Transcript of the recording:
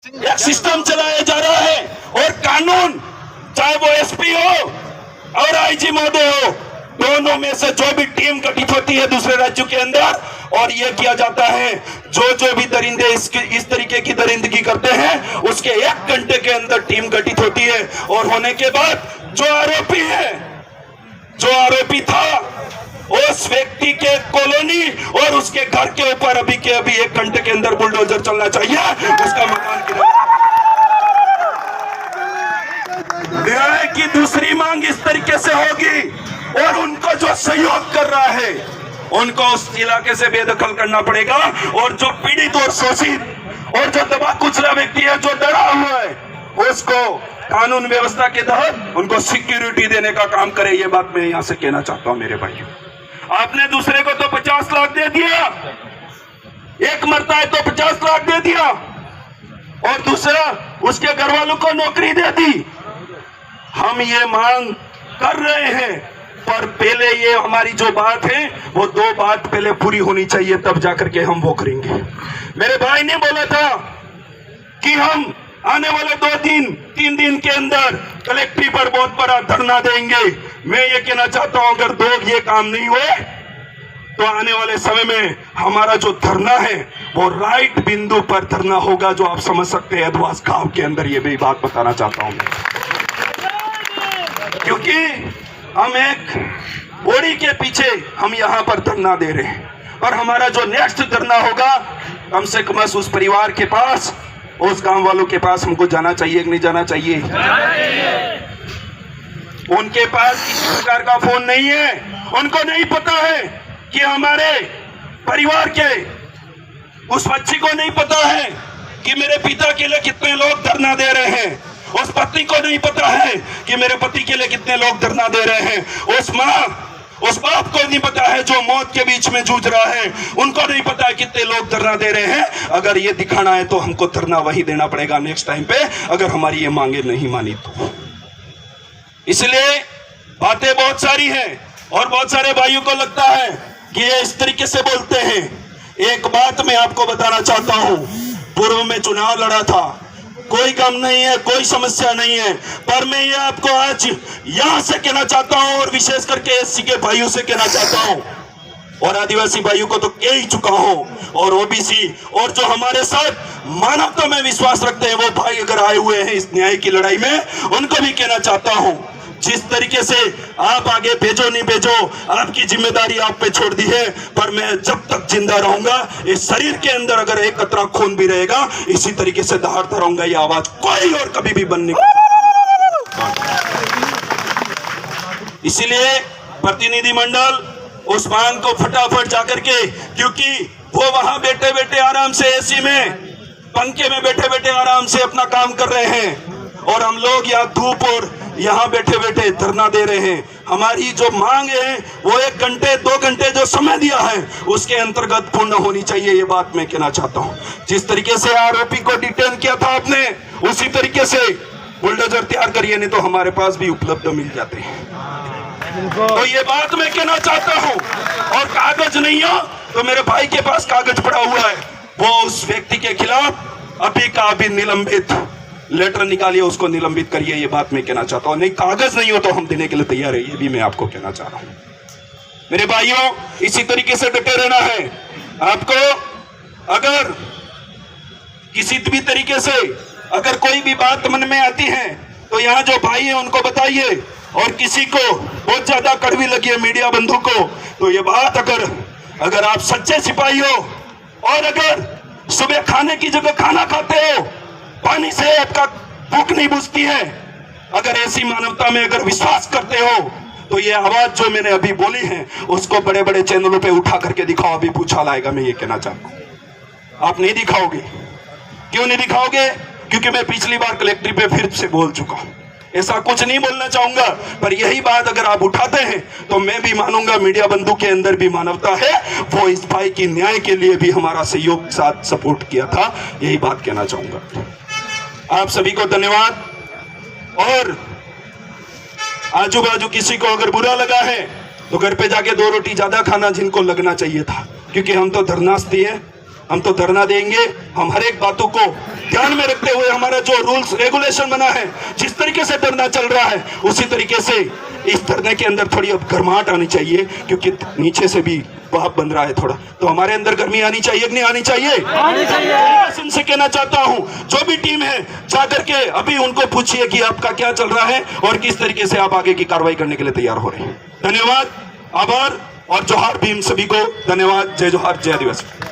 एक सिस्टम चलाया जा रहा है और कानून, चाहे वो एसपी हो और आईजी महोदय हो, दोनों में से जो भी टीम गठित होती है दूसरे राज्यों के अंदर, और यह किया जाता है जो भी दरिंदे इस तरीके की दरिंदगी करते हैं उसके 1 घंटे के अंदर टीम गठित होती है। और होने के बाद जो आरोपी था उस व्यक्ति के कॉलोनी और उसके घर के ऊपर अभी के अभी 1 घंटे के अंदर बुलडोजर चलना चाहिए, उसका मकान गिरा। न्याय की दूसरी मांग इस तरीके से होगी और उनको जो सहयोग कर रहा है उनको उस इलाके से बेदखल करना पड़ेगा, और जो पीड़ित और शोषित और जो दबा कुचला व्यक्ति है, जो डरा हुआ है, उसको कानून व्यवस्था के तहत उनको सिक्योरिटी देने का काम करे। ये बात मैं यहां से कहना चाहता हूं मेरे भाइयों। आपने दूसरे को तो 50 लाख दे दिया, एक मरता है तो 50 लाख दे दिया, और दूसरा उसके घर वालों को नौकरी दे दी। हम ये मांग कर रहे हैं, पर पहले ये हमारी जो बात है वो 2 बात पहले पूरी होनी चाहिए, तब जाकर के हम वो करेंगे। मेरे भाई ने बोला था कि हम आने वाले 2-3 दिन के अंदर कलेक्ट्री पर बहुत बड़ा धरना देंगे। मैं ये कहना चाहता हूं, अगर ये काम नहीं हुए तो आने वाले समय में हमारा जो धरना है वो राइट बिंदु पर धरना होगा, जो आप समझ सकते हैं अदवास गांव के अंदर। ये भी बात बताना चाहता हूं मैं, क्योंकि हम एक ओड़ी के पीछे हम यहाँ पर धरना दे रहे हैं, और हमारा जो नेक्स्ट धरना होगा कम से कम उस परिवार के पास, उस गांव वालों के पास हमको जाना चाहिए कि नहीं जाना चाहिए? उनके पास किसी प्रकार का फोन नहीं है, उनको नहीं पता है कि हमारे परिवार के उस बच्ची को नहीं पता है कि मेरे पिता के लिए कितने लोग धरना दे रहे हैं, उस पत्नी को नहीं पता है कि मेरे पति के लिए कितने लोग धरना दे रहे हैं, उस माँ उस बाप को नहीं पता है जो मौत के बीच में जूझ रहा है, उनको नहीं पता है कितने लोग धरना दे रहे हैं। अगर ये दिखाना है तो हमको धरना वही देना पड़ेगा नेक्स्ट टाइम पे, अगर हमारी ये मांगे नहीं मानी तो। इसलिए बातें बहुत सारी हैं और बहुत सारे भाइयों को लगता है कि ये इस तरीके से बोलते हैं। एक बात मैं आपको बताना चाहता हूं, पूर्व में चुनाव लड़ा था, कोई गम नहीं है, कोई समस्या नहीं है, पर मैं ये आपको आज यहां से कहना चाहता हूं, और विशेष करके एससी के भाइयों से कहना चाहता हूं, और आदिवासी भाइयों को तो कह ही चुका हूं, और ओबीसी और जो हमारे साथ मानवता में विश्वास रखते हैं वो भाई अगर आए हुए हैं इस न्याय की लड़ाई में, उनको भी कहना चाहता हूं, जिस तरीके से आप आगे भेजो नहीं भेजो आपकी जिम्मेदारी आप पे छोड़ दी है, पर मैं जब तक जिंदा रहूंगा इस शरीर के अंदर अगर एक कतरा खून भी रहेगा इसी तरीके से दहाड़ता रहूंगा। ये आवाज कोई और कभी भी बनने इसीलिए प्रतिनिधिमंडल उस मांग को फटाफट जाकर के, क्योंकि वो वहां बैठे बैठे आराम से एसी में पंखे में बैठे बैठे आराम से अपना काम कर रहे हैं, और हम लोग यहाँ धूप और यहाँ बैठे बैठे धरना दे रहे हैं। हमारी जो मांग है वो 1 घंटे 2 घंटे जो समय दिया है उसके अंतर्गत पूर्ण होनी चाहिए। ये बात मैं कहना चाहता हूँ। जिस तरीके से आरोपी को डिटेन किया था आपने, उसी तरीके से बुलडोजर तैयार करिए, नहीं तो हमारे पास भी उपलब्ध मिल जाते हैं। तो ये बात मैं कहना चाहता हूँ, और कागज नहीं हो तो मेरे भाई के पास कागज पड़ा हुआ है, वो उस व्यक्ति के खिलाफ अभी का अभी निलंबित लेटर निकालिए, उसको निलंबित करिए। ये बात मैं कहना चाहता हूं। नहीं कागज नहीं हो तो हम देने के लिए तैयार है, ये भी मैं आपको कहना चाह रहा हूं। मेरे भाइयों, इसी तरीके से डटे रहना है आपको। अगर किसी भी तरीके से अगर कोई भी बात मन में आती है तो यहाँ जो भाई है उनको बताइए, और किसी को बहुत ज्यादा कड़वी लगी है मीडिया बंधु को, तो ये बात अगर आप सच्चे सिपाही हो और अगर सुबह खाने की जगह खाना खाते हो, पानी से आपका भूख नहीं बुझती है, अगर ऐसी मानवता में अगर विश्वास करते हो तो ये आवाज जो मैंने अभी बोली है उसको बड़े बड़े चैनलों पे उठा करके दिखाओ। अभी पूछा लाएगा, मैं ये कहना चाहता हूं। आप नहीं दिखाओगे, क्यों नहीं दिखाओगे? क्योंकि मैं पिछली बार कलेक्ट्री पे फिर से बोल चुका हूं। ऐसा कुछ नहीं बोलना चाहूंगा, पर यही बात अगर आप उठाते हैं तो मैं भी मानूंगा मीडिया बंधु के अंदर भी मानवता है, वो इस भाई की न्याय के लिए भी हमारा सहयोग साथ सपोर्ट किया था। यही बात कहना चाहूंगा। आप सभी को धन्यवाद। और आजू बाजू किसी को अगर बुरा लगा है तो घर पे जाके 2 रोटी ज्यादा खाना, जिनको लगना चाहिए था, क्योंकि हम तो धरनास्थी है, हम तो धरना देंगे। हम हर एक बातों को ध्यान में रखते हुए हमारा जो रूल्स रेगुलेशन बना है, जिस तरीके से धरना चल रहा है उसी तरीके से इस धरने के अंदर थोड़ी अब गर्माहट आनी चाहिए, क्योंकि नीचे से भी भाप बन रहा है थोड़ा, तो हमारे अंदर गर्मी आनी चाहिए कि नहीं आनी चाहिए? इनसे कहना चाहता हूं, जो भी टीम है जाकर के अभी उनको पूछिए कि आपका क्या चल रहा है और किस तरीके से आप आगे की कार्रवाई करने के लिए तैयार हो रहे हैं। धन्यवाद, आभार और जोहार भीम सभी को। धन्यवाद। जय जोहार, जय आदिवासी।